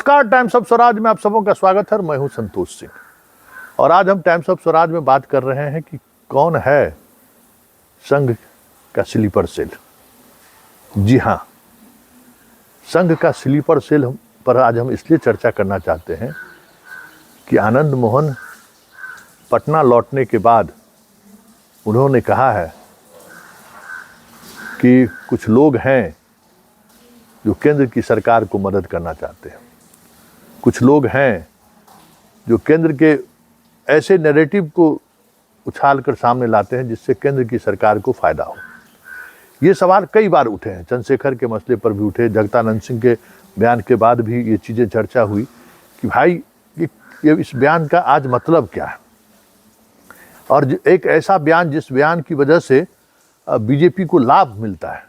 नमस्कार, times of Swaraj में आप सबों का स्वागत है। मैं हूं संतोष सिंह और आज हम टाइम्स ऑफ स्वराज में बात कर रहे हैं कि कौन है संघ का स्लीपर सेल। जी हां, संघ का स्लीपर सेल पर आज हम इसलिए चर्चा करना चाहते हैं कि आनंद मोहन पटना लौटने के बाद उन्होंने कहा है कि कुछ लोग हैं जो केंद्र की सरकार को मदद करना चाहते हैं, कुछ लोग हैं जो केंद्र के ऐसे नैरेटिव को उछाल कर सामने लाते हैं जिससे केंद्र की सरकार को फायदा हो। ये सवाल कई बार उठे हैं, चंद्रशेखर के मसले पर भी उठे, जगदानंद सिंह के बयान के बाद भी ये चीज़ें चर्चा हुई कि भाई ये इस बयान का आज मतलब क्या है। और एक ऐसा बयान जिस बयान की वजह से बीजेपी को लाभ मिलता है,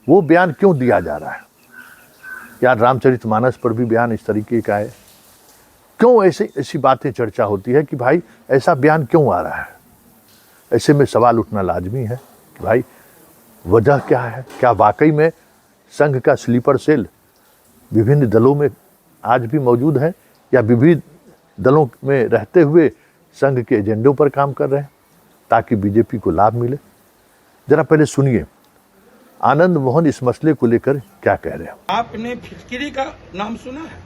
वो बयान क्यों दिया जा रहा है। यार, रामचरितमानस पर भी बयान इस तरीके का है, क्यों ऐसी बातें चर्चा होती है कि भाई ऐसा बयान क्यों आ रहा है। ऐसे में सवाल उठना लाजमी है कि भाई वजह क्या है। क्या वाकई में संघ का स्लीपर सेल विभिन्न दलों में आज भी मौजूद है या विभिन्न दलों में रहते हुए संघ के एजेंडों पर काम कर रहे हैं ताकि बीजेपी को लाभ मिले। जरा पहले सुनिए आनंद मोहन इस मसले को लेकर क्या कह रहे हैं। आपने फिटकिरी का नाम सुना है?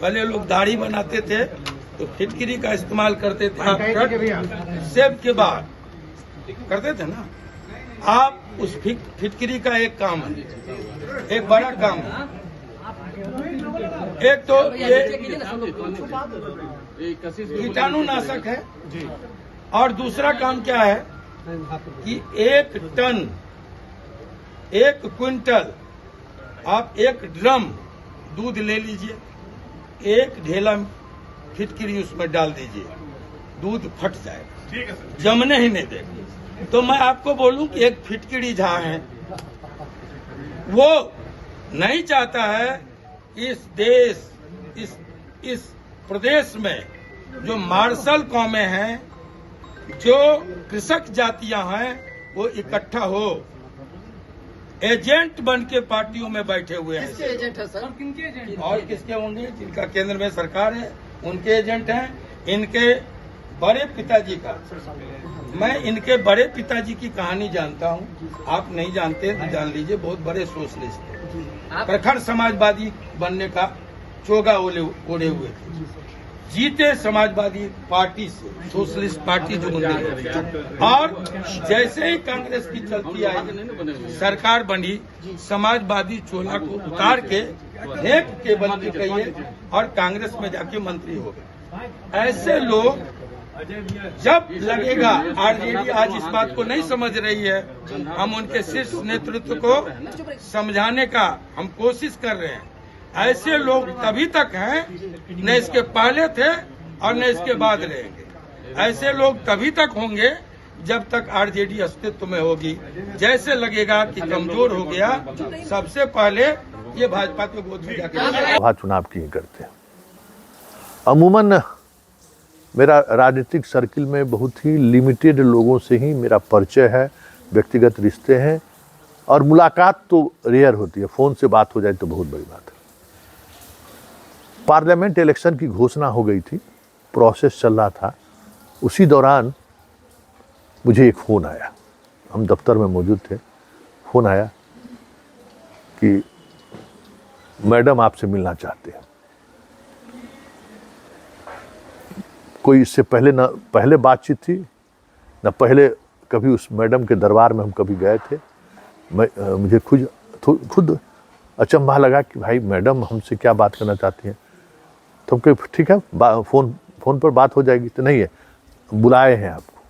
पहले लोग दाढ़ी बनाते थे तो फिटकिरी का इस्तेमाल करते थे, सेब के बाद करते थे ना। आप उस फिटकिरी का एक काम है, एक बड़ा काम है। एक तो ये कीटाणुनाशक है और दूसरा काम क्या है कि 1 टन 1 क्विंटल आप 1 ड्रम दूध ले लीजिए, 1 ढेला फिटकिरी उसमें डाल दीजिए, दूध फट जाएगा, जमने ही नहीं देगा। तो मैं आपको बोलूं कि एक फिटकिरी जहां है वो नहीं चाहता है कि इस देश इस प्रदेश में जो मार्शल कौमें हैं, जो कृषक जातियां हैं, वो इकट्ठा हो। एजेंट बन के पार्टियों में बैठे हुए हैं। किसके एजेंट है सर? किनके एजेंट? और किसके होंगे? जिनका केंद्र में सरकार है उनके एजेंट हैं। इनके बड़े पिताजी का, मैं इनके बड़े पिताजी की कहानी जानता हूं, आप नहीं जानते तो जान लीजिए। बहुत बड़े सोशलिस्ट थे, प्रखर समाजवादी बनने का चोगा ओढ़े हुए थे, जीते समाजवादी पार्टी से, सोशलिस्ट पार्टी जो बनी। और जैसे ही कांग्रेस की चलती आई, सरकार बनी, समाजवादी चोला को उतार के फेंक के बन के कहिए और कांग्रेस में जाके मंत्री हो गए। ऐसे लोग जब लगेगा, आरजेडी आज इस बात को नहीं समझ रही है, हम उनके शीर्ष नेतृत्व को समझाने का हम कोशिश कर रहे हैं। ऐसे लोग तभी तक हैं, न इसके पहले थे और न इसके बाद रहेंगे। ऐसे लोग तभी तक होंगे जब तक आरजेडी अस्तित्व में होगी। जैसे लगेगा कि कमजोर हो गया, सबसे पहले ये भाजपा के गोद में जाकर चुनाव किए करते हैं। अमूमन मेरा राजनीतिक सर्किल में बहुत ही लिमिटेड लोगों से ही मेरा परिचय है, व्यक्तिगत रिश्ते हैं और मुलाकात तो रेयर होती है। फोन से बात हो जाए तो बहुत बड़ी बात है। पार्लियामेंट इलेक्शन की घोषणा हो गई थी, प्रोसेस चल रहा था, उसी दौरान मुझे एक फ़ोन आया। हम दफ्तर में मौजूद थे, फ़ोन आया कि मैडम आपसे मिलना चाहते हैं। कोई इससे पहले न पहले बातचीत थी, न पहले कभी उस मैडम के दरबार में हम कभी गए थे। मुझे खुद अचंभा लगा कि भाई मैडम हमसे क्या बात करना चाहती हैं। तो हम कहे ठीक है, फोन पर बात हो जाएगी। तो नहीं है, बुलाए हैं आपको।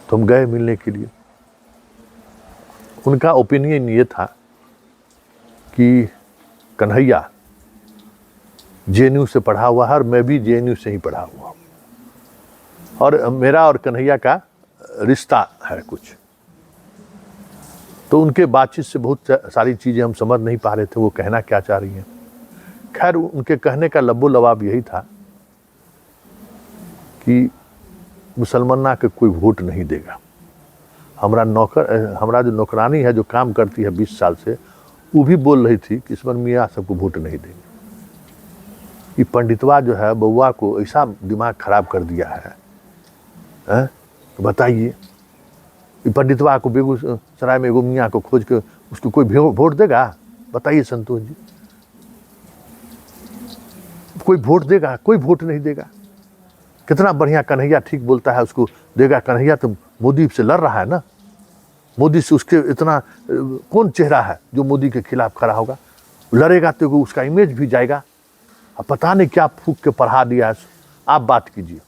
तो हम गए मिलने के लिए। उनका ओपिनियन ये था कि कन्हैया जेएनयू से पढ़ा हुआ है और मैं भी जेएनयू से ही पढ़ा हुआ हूँ और मेरा और कन्हैया का रिश्ता है कुछ। तो उनके बातचीत से बहुत सारी चीज़ें हम समझ नहीं पा रहे थे, वो कहना क्या चाह रही हैं। खैर, उनके कहने का लब्बो लबाब यही था कि मुसलमाना के कोई वोट नहीं देगा। हमारा जो नौकरानी है जो काम करती है 20 साल से, वो भी बोल रही थी कि ईश्वर मियाँ सबको वोट नहीं देंगे। ये पंडितवा जो है बउआ को ऐसा दिमाग खराब कर दिया है, हैं? तो बताइए, ये पंडितवा को बेगूसराय में एगो मियाँ को खोज के उसको कोई वोट देगा? बताइए संतोष जी, कोई वोट देगा? कोई वोट नहीं देगा। कितना बढ़िया कन्हैया ठीक बोलता है, उसको देगा। कन्हैया तो मोदी से लड़ रहा है ना, मोदी से उसके इतना कौन चेहरा है जो मोदी के खिलाफ खड़ा होगा? लड़ेगा तो उसका इमेज भी जाएगा। अब पता नहीं क्या फूक के पढ़ा दिया है। आप बात कीजिए।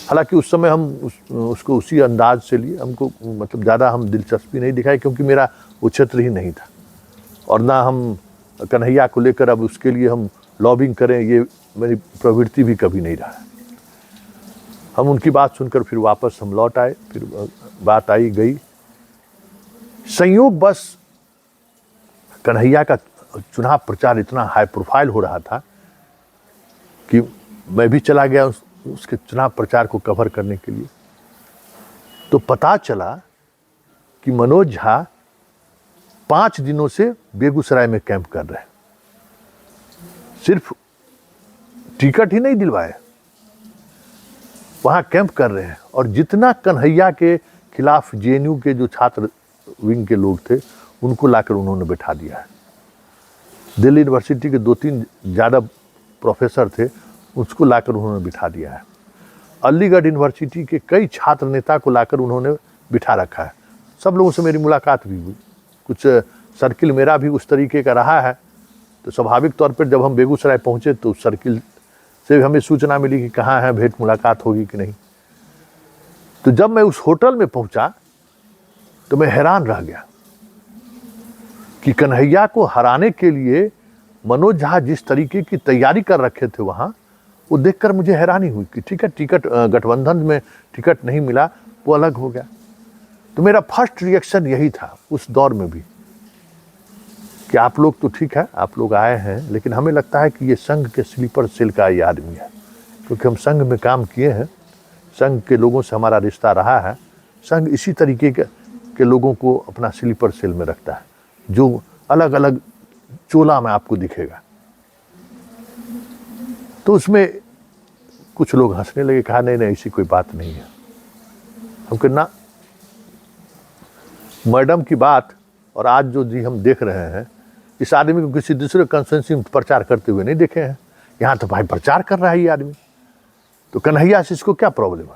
हालांकि उस समय हम उसको उसी अंदाज से लिए, हमको मतलब ज़्यादा हम दिलचस्पी नहीं दिखाई, क्योंकि मेरा वो क्षेत्र ही नहीं था, और ना हम कन्हैया को लेकर अब उसके लिए हम लॉबिंग करें, ये मेरी प्रवृत्ति भी कभी नहीं रहा है। हम उनकी बात सुनकर फिर वापस हम लौट आए। फिर बात आई गई, संयोग बस कन्हैया का चुनाव प्रचार इतना हाई प्रोफाइल हो रहा था कि मैं भी चला गया उसके चुनाव प्रचार को कवर करने के लिए। तो पता चला कि मनोज झा 5 दिनों से बेगूसराय में कैंप कर रहे हैं। सिर्फ टिकट ही नहीं दिलवाए, वहां कैंप कर रहे हैं। और जितना कन्हैया के खिलाफ जेएनयू के जो छात्र विंग के लोग थे उनको लाकर उन्होंने बैठा दिया है। दिल्ली यूनिवर्सिटी के 2-3 ज़्यादा प्रोफेसर थे, उसको लाकर उन्होंने बिठा दिया है। अलीगढ़ यूनिवर्सिटी के कई छात्र नेता को लाकर उन्होंने बिठा रखा है। सब लोगों से मेरी मुलाकात भी हुई, कुछ सर्किल मेरा भी उस तरीके का रहा है। तो स्वाभाविक तौर पर जब हम बेगूसराय पहुँचे तो उस सर्किल से हमें सूचना मिली कि कहाँ है, भेंट मुलाकात होगी कि नहीं। तो जब मैं उस होटल में पहुँचा तो मैं हैरान रह गया कि कन्हैया को हराने के लिए मनोज झा जिस तरीके की तैयारी कर रखे थे वहाँ, वो देखकर मुझे हैरानी हुई कि टिकट गठबंधन में टिकट नहीं मिला, वो अलग हो गया। तो मेरा फर्स्ट रिएक्शन यही था उस दौर में भी कि आप लोग तो ठीक है, आप लोग आए हैं, लेकिन हमें लगता है कि ये संघ के स्लीपर सेल का ये आदमी है, क्योंकि हम संघ में काम किए हैं, संघ के लोगों से हमारा रिश्ता रहा है। संघ इसी तरीके के लोगों को अपना स्लीपर सेल में रखता है, जो अलग अलग चोला में आपको दिखेगा। तो उसमें कुछ लोग हंसने लगे, कहा नहीं नहीं ऐसी कोई बात नहीं है। हम कहा ना, मैडम की बात और आज जो जी हम देख रहे हैं, इस आदमी को किसी दूसरे कॉन्स्टिट्यूंसी में प्रचार करते हुए नहीं देखे हैं। यहाँ तो भाई प्रचार कर रहा है ये आदमी। तो कन्हैया से इसको क्या प्रॉब्लम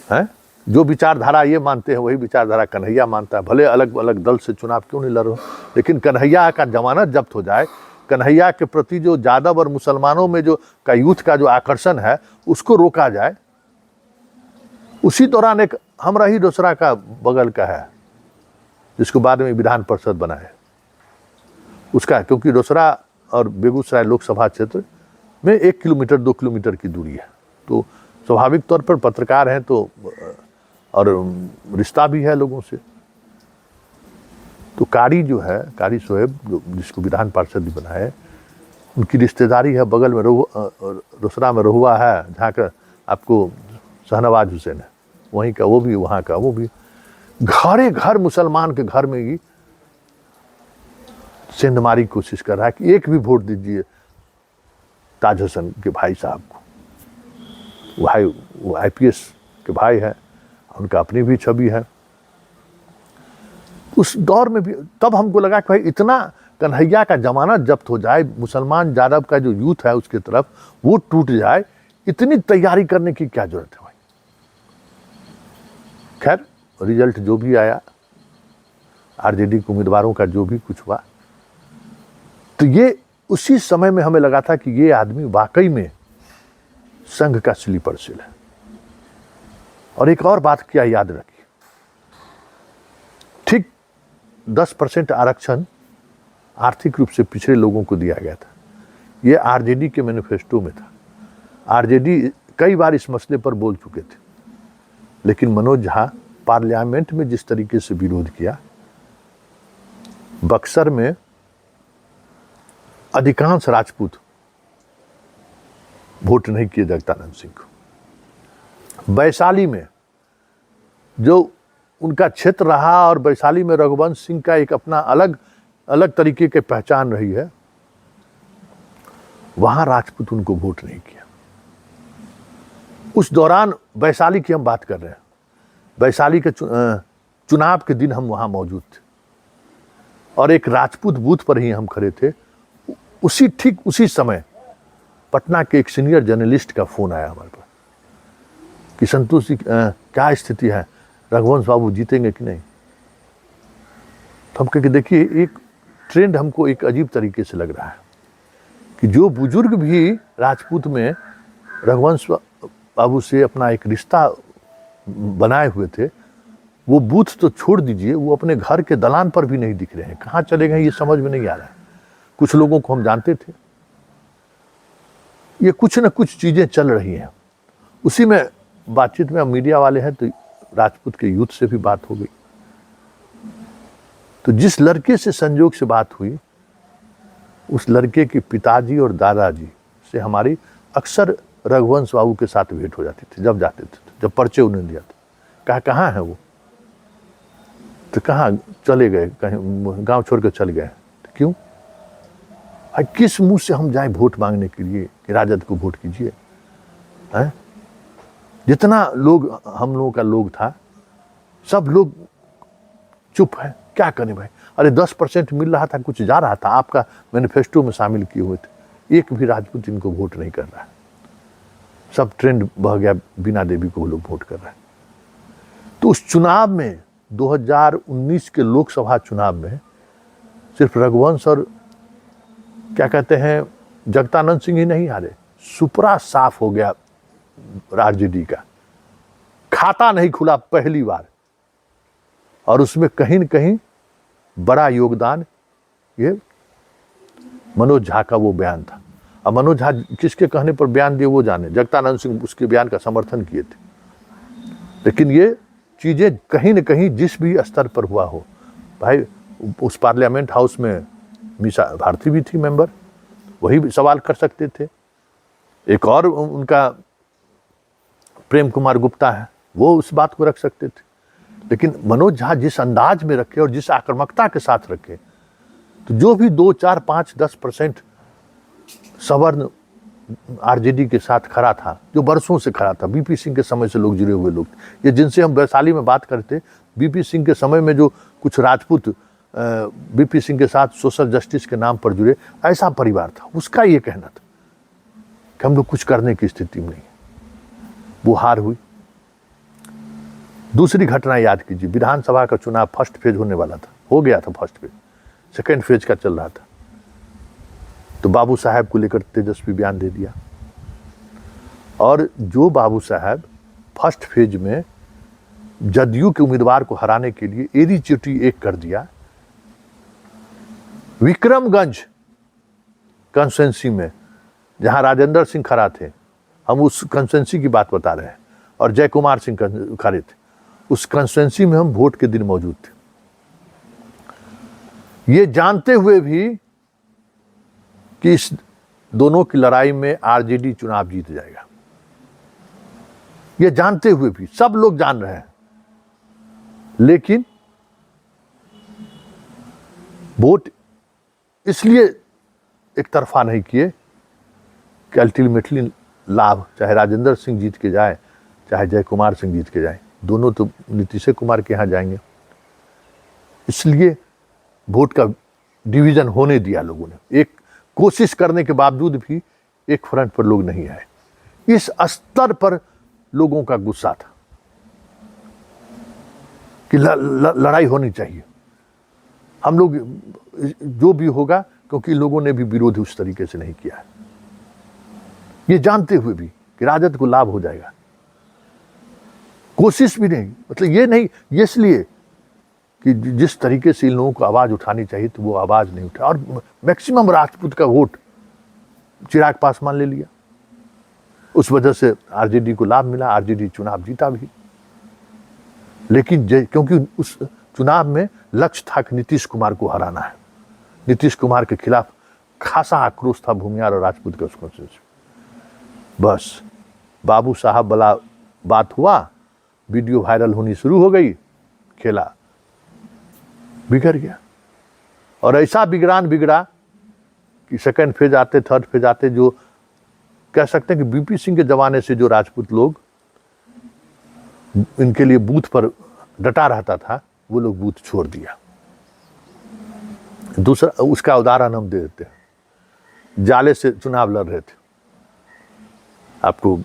है? जो विचारधारा ये मानते हैं वही विचारधारा कन्हैया मानता है। भले अलग अलग दल से चुनाव क्यों नहीं लड़ रहे, लेकिन कन्हैया का जमानत जब्त हो जाए, कन्हैया के प्रति जो यादव और मुसलमानों में जो का यूथ का जो आकर्षण है उसको रोका जाए। उसी दौरान एक हमराही रोसड़ा का बगल का है जिसको बाद में विधान परिषद बनाए, उसका, क्योंकि रोसड़ा और बेगूसराय लोकसभा क्षेत्र में 1 किलोमीटर 2 किलोमीटर की दूरी है। तो स्वाभाविक तौर पर पत्रकार हैं तो और रिश्ता भी है लोगों से। तो कारी जो है, कारी सोहेब जो जिसको विधान पार्षद भी बनाए, उनकी रिश्तेदारी है बगल में, रोसड़ा में रहुआ है, जहाँ का आपको शहनवाज हुसैन है वहीं का, वो भी वहाँ का, वो भी घरे घर मुसलमान के घर में ही सेंधमारी कोशिश कर रहा है कि एक भी वोट दीजिए ताज हसन के भाई साहब को। वो IPS के भाई है, उनका अपनी भी छवि है। उस दौर में भी तब हमको लगा कि भाई इतना कन्हैया का जमानत जब्त हो जाए, मुसलमान यादव का जो यूथ है उसके तरफ वो टूट जाए, इतनी तैयारी करने की क्या जरूरत है भाई। खैर रिजल्ट जो भी आया, RJD के उम्मीदवारों का जो भी कुछ हुआ, तो ये उसी समय में हमें लगा था कि ये आदमी वाकई में संघ का स्लीपर सेल है। और एक और बात क्या याद रखिए, ठीक 10% आरक्षण आर्थिक रूप से पिछड़े लोगों को दिया गया था। ये RJD के मैनिफेस्टो में था। RJD कई बार इस मसले पर बोल चुके थे, लेकिन मनोज झा पार्लियामेंट में जिस तरीके से विरोध किया, बक्सर में अधिकांश राजपूत वोट नहीं किए जगदानंद सिंह को, वैशाली में जो उनका क्षेत्र रहा और वैशाली में रघुवंश सिंह का एक अपना अलग अलग तरीके की पहचान रही है, वहां राजपूत उनको वोट नहीं किया। उस दौरान वैशाली की हम बात कर रहे हैं, वैशाली के चुनाव के दिन हम वहां मौजूद थे और एक राजपूत बूथ पर ही हम खड़े थे। ठीक उसी समय पटना के एक सीनियर जर्नलिस्ट का फोन आया हमारे पास कि संतोष जी क्या स्थिति है, रघुवंश बाबू जीतेंगे कि नहीं। तो हम कह के देखिए, एक ट्रेंड हमको एक अजीब तरीके से लग रहा है कि जो बुजुर्ग भी राजपूत में रघुवंश बाबू से अपना एक रिश्ता बनाए हुए थे, वो बूथ तो छोड़ दीजिए, वो अपने घर के दलान पर भी नहीं दिख रहे हैं। कहाँ चले गए ये समझ में नहीं आ रहा है। कुछ लोगों को हम जानते थे, ये कुछ न कुछ चीजें चल रही हैं। उसी में बातचीत में, मीडिया वाले हैं तो राजपूत के यूथ से भी बात हो गई। तो जिस लड़के से संजोग से बात हुई, उस लड़के के पिताजी और दादाजी से हमारी अक्सर रघुवंश बाबू के साथ भेंट हो जाती थी। जब जाते थे, जब पर्चे उन्हें दिया था, कहाँ है वो, तो कहाँ चले गए, कहीं गांव छोड़ कर चल गए। तो क्यों, किस मुंह से हम जाएं वोट मांगने के लिए कि राजद को वोट कीजिए। हैं, जितना लोग हम लोगों का लोग था, सब लोग चुप है। क्या करें भाई, अरे 10% मिल रहा था, कुछ जा रहा था, आपका मैनिफेस्टो में शामिल किए हुए थे, एक भी राजपूत इनको वोट नहीं कर रहा है। सब ट्रेंड बह गया, बीना देवी को वो लोग वोट कर रहे हैं। तो उस चुनाव में 2019 के लोकसभा चुनाव में सिर्फ रघुवंश और क्या कहते हैं जगतानंद सिंह ही नहीं हारे, सुपरा साफ हो गया आरजेडी का। खाता नहीं खुला पहली बार, और उसमें कहीं न कहीं बड़ा योगदान ये मनोज झा का वो बयान था। अब मनोज झा किसके कहने पर बयान दिए वो जाने, जगतानंद सिंह उसके बयान का समर्थन किए थे। लेकिन ये चीजें कहीं न कहीं जिस भी स्तर पर हुआ हो, भाई उस पार्लियामेंट हाउस में मीसा भारती भी थी मेंबर, वही सवाल कर सकते थे। एक और उनका प्रेम कुमार गुप्ता है, वो उस बात को रख सकते थे। लेकिन मनोज झा जिस अंदाज में रखे और जिस आक्रामकता के साथ रखे, तो जो भी 2, 4, 5, 10% सवर्ण आरजेडी के साथ खड़ा था, जो बरसों से खड़ा था, बीपी सिंह के समय से लोग जुड़े हुए लोग, ये जिनसे हम वैशाली में बात करते, बीपी सिंह के समय में जो कुछ राजपूत बीपी सिंह के साथ सोशल जस्टिस के नाम पर जुड़े, ऐसा परिवार था। उसका ये कहना था कि हम लोग कुछ करने की स्थिति में नहीं। वो हार हुई। दूसरी घटना याद कीजिए, विधानसभा का चुनाव फर्स्ट फेज होने वाला था, हो गया था फर्स्ट फेज, सेकेंड फेज का चल रहा था। तो बाबू साहब को लेकर तेजस्वी बयान दे दिया, और जो बाबू साहब फर्स्ट फेज में जदयू के उम्मीदवार को हराने के लिए एरी चिट्ठी एक कर दिया, विक्रमगंज कंस्टिट्यूंसी में जहां राजेंद्र सिंह खड़ा थे, हम उस कंस्टिट्यूंसी की बात बता रहे हैं, और जय कुमार सिंह खड़े थे, उस कंस्टिट्यूंसी में हम वोट के दिन मौजूद थे, ये जानते हुए भी कि इस दोनों की लड़ाई में आरजेडी चुनाव जीत जाएगा। ये जानते हुए भी सब लोग जान रहे हैं, लेकिन वोट इसलिए एक तरफा नहीं किए कि अल्टीमेटली लाभ चाहे राजेंद्र सिंह जीत के जाए, चाहे जय कुमार सिंह जीत के जाए, दोनों तो नीतीश कुमार के यहाँ जाएंगे। इसलिए वोट का डिवीजन होने दिया लोगों ने। एक कोशिश करने के बावजूद भी एक फ्रंट पर लोग नहीं आए। इस स्तर पर लोगों का गुस्सा था कि लड़ाई होनी चाहिए, हम लोग जो भी होगा, क्योंकि लोगों ने भी विरोध उस तरीके से नहीं किया है, ये जानते हुए भी कि राजद को लाभ हो जाएगा। कोशिश भी नहीं, मतलब ये नहीं, ये इसलिए कि जिस तरीके से इन लोगों को आवाज उठानी चाहिए तो वो आवाज नहीं उठा, और मैक्सिमम राजपूत का वोट चिराग पासवान ले लिया। उस वजह से आरजेडी को लाभ मिला, आरजेडी चुनाव जीता भी। लेकिन क्योंकि उस चुनाव में लक्ष्य था कि नीतीश कुमार को हराना है, नीतीश कुमार के खिलाफ खासा आक्रोश था भूमियार और राजपूत के उसको से। बस बाबू साहब वाला बात हुआ, वीडियो वायरल होनी शुरू हो गई खेला, बिगड़ गया। और ऐसा बिगड़ा कि सेकंड फेज आते, थर्ड फेज आते, जो कह सकते हैं कि बीपी सिंह के जमाने से जो राजपूत लोग इनके लिए बूथ पर डटा रहता था, वो लोग बूथ छोड़ दिया। दूसरा उसका उदाहरण हम दे देते हैं। जाले से चुनाव लड़ रहे थे आपको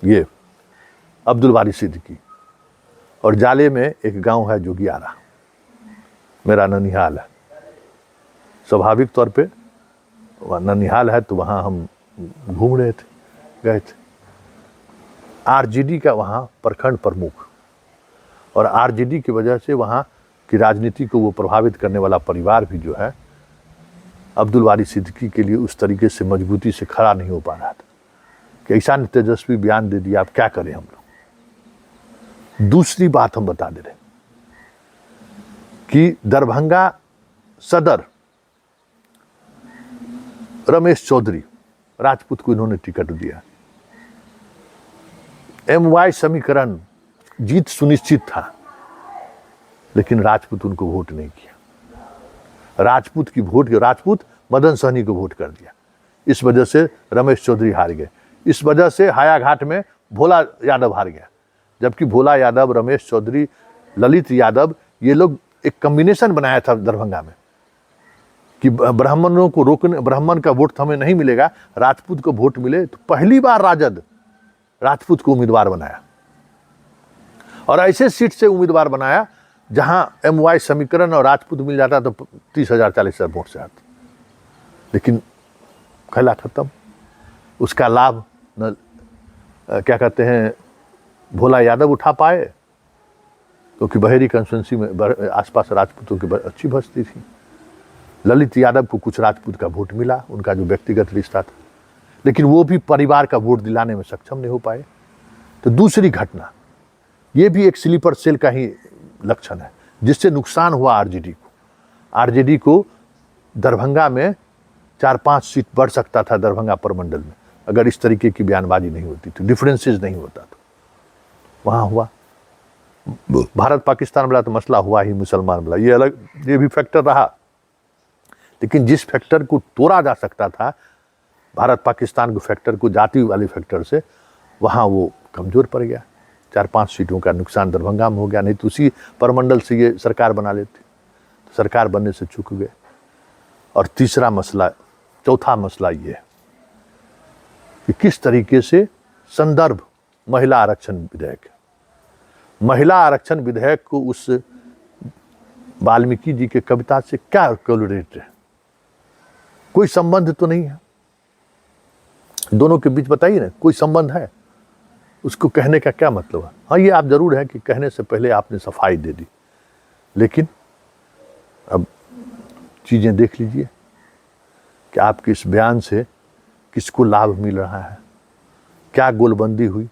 ये अब्दुल बारी सिद्दीकी, और जाले में एक गांव है जोगियारा, मेरा ननिहाल है। स्वाभाविक तौर पे ननिहाल है तो वहाँ हम घूम रहे थे, गए थे। आरजेडी का वहाँ प्रखंड प्रमुख, और आरजेडी की वजह से वहाँ की राजनीति को वो प्रभावित करने वाला परिवार भी जो है, अब्दुल बारी सिद्दीकी के लिए उस तरीके से मजबूती से खड़ा नहीं हो पा रहा था कि ऐसा तेजस्वी बयान दे दिया, आप क्या करें हम लोग। दूसरी बात हम बता दे रहे कि दरभंगा सदर रमेश चौधरी राजपूत को इन्होंने टिकट दिया। MY समीकरण जीत सुनिश्चित था, लेकिन राजपूत उनको वोट नहीं किया। राजपूत मदन सहनी को वोट कर दिया। इस वजह से रमेश चौधरी हार गए। इस वजह से हायाघाट में भोला यादव हार गया, जबकि भोला यादव, रमेश चौधरी, ललित यादव, ये लोग एक कॉम्बिनेशन बनाया था दरभंगा में कि ब्राह्मणों को रोकने, ब्राह्मण का वोट हमें नहीं मिलेगा, राजपूत को वोट मिले। तो पहली बार राजद राजपूत को उम्मीदवार बनाया, और ऐसे सीट से उम्मीदवार बनाया जहां MY समीकरण और राजपूत मिल जाता तो 30,000 40,000 वोट से आता, लेकिन खेला खत्म। उसका लाभ न क्या कहते हैं भोला यादव उठा पाए, क्योंकि बहेरी कंस्टिट्यूंसी में आसपास राजपूतों की अच्छी बस्ती थी। ललित यादव को कुछ राजपूत का वोट मिला, उनका जो व्यक्तिगत रिश्ता था, लेकिन वो भी परिवार का वोट दिलाने में सक्षम नहीं हो पाए। तो दूसरी घटना, ये भी एक स्लीपर सेल का ही लक्षण है, जिससे नुकसान हुआ आरजेडी को दरभंगा में 4-5 सीट बढ़ सकता था दरभंगा प्रमंडल में, अगर इस तरीके की बयानबाजी नहीं होती थी, डिफरेंसेस नहीं होता था। वहाँ हुआ भारत पाकिस्तान वाला तो मसला हुआ ही, मुसलमान वाला ये अलग, ये भी फैक्टर रहा, लेकिन जिस फैक्टर को तोड़ा जा सकता था, भारत पाकिस्तान के फैक्टर को, जाति वाले फैक्टर से, वहाँ वो कमज़ोर पड़ गया। 4-5 सीटों का नुकसान दरभंगा में हो गया, नहीं तो उसी परमंडल से ये सरकार बना लेते, तो सरकार बनने से चूक गए। और चौथा मसला ये है कि किस तरीके से संदर्भ महिला आरक्षण विधेयक को उस वाल्मीकि जी के कविता से क्या कोरिलेट है, कोई संबंध तो नहीं है दोनों के बीच, बताइए ना, कोई संबंध है? उसको कहने का क्या मतलब है? हाँ, ये आप जरूर है कि कहने से पहले आपने सफाई दे दी, लेकिन अब चीजें देख लीजिए कि आपके इस बयान से किसको लाभ मिल रहा है, क्या गोलबंदी हुई।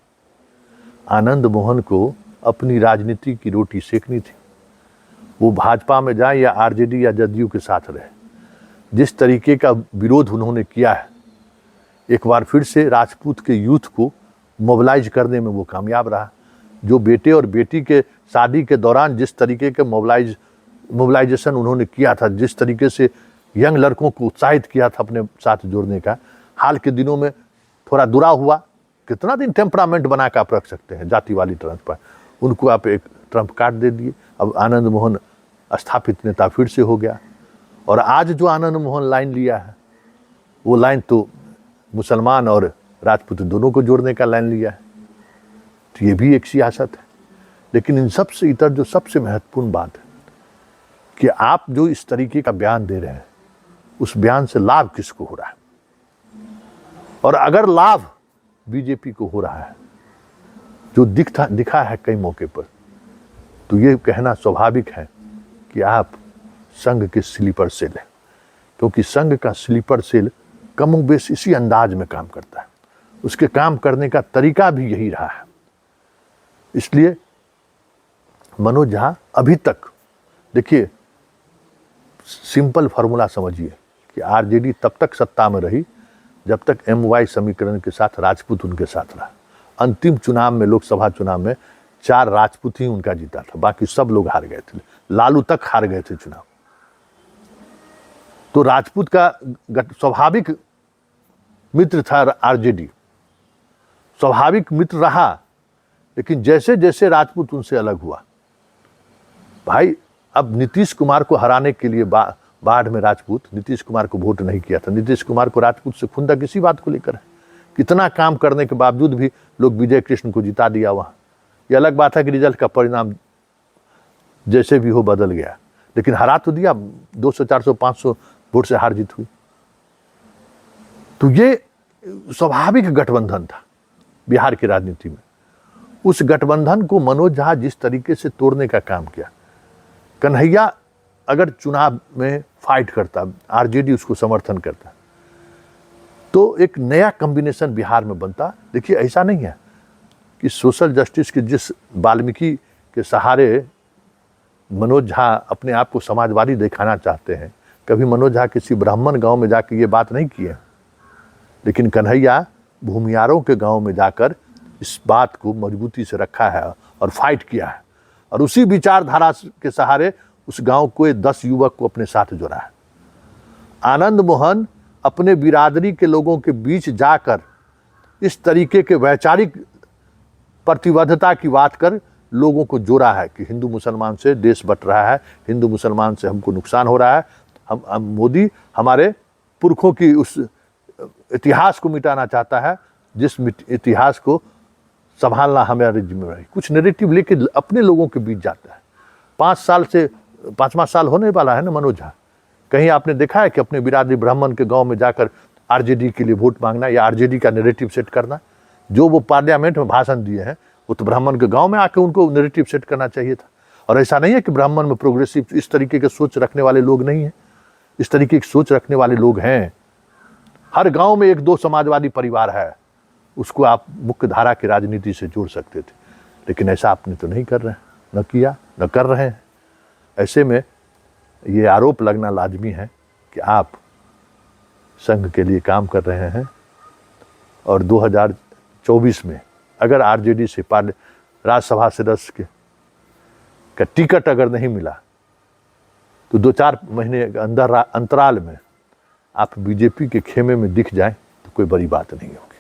आनंद मोहन को अपनी राजनीति की रोटी सेकनी थी, वो भाजपा में जाए या आरजेडी या जदयू के साथ रहे। जिस तरीके का विरोध उन्होंने किया है, एक बार फिर से राजपूत के यूथ को मोबिलाइज करने में वो कामयाब रहा। जो बेटे और बेटी के शादी के दौरान जिस तरीके के मोबिलाइजेशन उन्होंने किया था, जिस तरीके से यंग लड़कों को उत्साहित किया था अपने साथ जोड़ने का, हाल के दिनों में थोड़ा दुरा हुआ। कितना दिन टेम्परामेंट बना के आप रख सकते हैं जाति वाली ट्रंप पर? उनको आप एक ट्रंप कार्ड दे दिए। अब आनंद मोहन स्थापित नेता फिर से हो गया, और आज जो आनंद मोहन लाइन लिया है, वो लाइन तो मुसलमान और राजपूत दोनों को जोड़ने का लाइन लिया है। तो ये भी एक सियासत है। लेकिन इन सबसे इतर जो सबसे महत्वपूर्ण बात है कि आप जो इस तरीके का बयान दे रहे हैं, उस बयान से लाभ किसको हो रहा है? और अगर लाभ बीजेपी को हो रहा है, जो दिखा है कई मौके पर, तो ये कहना स्वाभाविक है कि आप संघ के स्लीपर सेल हैं, क्योंकि संघ का स्लीपर सेल कमोबेश इसी अंदाज में काम करता है। उसके काम करने का तरीका भी यही रहा है। इसलिए मनोज झा अभी तक, देखिए, सिंपल फार्मूला समझिए कि आरजेडी तब तक सत्ता में रही जब तक MY समीकरण के साथ राजपूत उनके साथ रहा। अंतिम चुनाव में, लोकसभा चुनाव में, 4 राजपूत ही उनका जीता था, बाकी सब लोग हार गए थे। लालू तक हार गए थे चुनाव। तो राजपूत का स्वाभाविक मित्र था आरजेडी, स्वाभाविक मित्र रहा। लेकिन जैसे जैसे राजपूत उनसे अलग हुआ, भाई अब नीतीश कुमार को हराने के लिए बाढ़ में राजपूत नीतीश कुमार को वोट नहीं किया था। नीतीश कुमार को राजपूत से खुंदक इसी बात को लेकर है। कितना काम करने के बावजूद भी लोग विजय कृष्ण को जिता दिया वहां। ये अलग बात है कि रिजल्ट का परिणाम जैसे भी हो बदल गया, लेकिन हरा तो दिया। 200 400 500 वोट से हार जीत हुई। तो ये स्वाभाविक गठबंधन था बिहार की राजनीति में। उस गठबंधन को मनोज झा जिस तरीके से तोड़ने का काम किया, कन्हैया अगर चुनाव में फाइट करता, आरजेडी उसको समर्थन करता, तो एक नया कॉम्बिनेशन बिहार में बनता। देखिए ऐसा नहीं है कि सोशल जस्टिस के जिस वाल्मीकि के सहारे मनोज झा अपने आप को समाजवादी दिखाना चाहते हैं, कभी मनोज झा किसी ब्राह्मण गांव में जाकर ये बात नहीं किए। लेकिन कन्हैया भूमियारों के गांव में जाकर इस बात को मजबूती से रखा है और फाइट किया है, और उसी विचारधारा के सहारे उस गांव को 10 युवक को अपने साथ जोड़ा है। आनंद मोहन अपने बिरादरी के लोगों के बीच जाकर इस तरीके के वैचारिक प्रतिबद्धता की बात कर लोगों को जोड़ा है कि हिंदू मुसलमान से देश बट रहा है, हिंदू मुसलमान से हमको नुकसान हो रहा है। हम मोदी हमारे पुरखों की उस इतिहास को मिटाना चाहता है, जिस इतिहास को संभालना हमारी जिम्मेवारी। कुछ नैरेटिव लेके अपने लोगों के बीच जाता है। 5वां साल होने वाला है ना मनोज झा। कहीं आपने देखा है कि अपने बिरादरी ब्राह्मण के गांव में जाकर आरजेडी के लिए वोट मांगना या आरजेडी का नैरेटिव सेट करना? जो वो पार्लियामेंट में भाषण दिए हैं, वो तो ब्राह्मण के गांव में आकर उनको नैरेटिव सेट करना चाहिए था। और ऐसा नहीं है कि ब्राह्मण में प्रोग्रेसिव इस तरीके के सोच रखने वाले लोग नहीं हैं, इस तरीके की सोच रखने वाले लोग हैं। हर गांव में 1-2 समाजवादी परिवार है, उसको आप मुख्य धारा की राजनीति से जोड़ सकते थे। लेकिन ऐसा आपने तो नहीं कर रहे हैं, न किया, न कर रहे हैं। ऐसे में ये आरोप लगना लाजमी है कि आप संघ के लिए काम कर रहे हैं, और 2024 में अगर आरजेडी से राज्यसभा सदस्य का टिकट अगर नहीं मिला, तो 2-4 महीने के अंतराल में आप बीजेपी के खेमे में दिख जाएं तो कोई बड़ी बात नहीं होगी।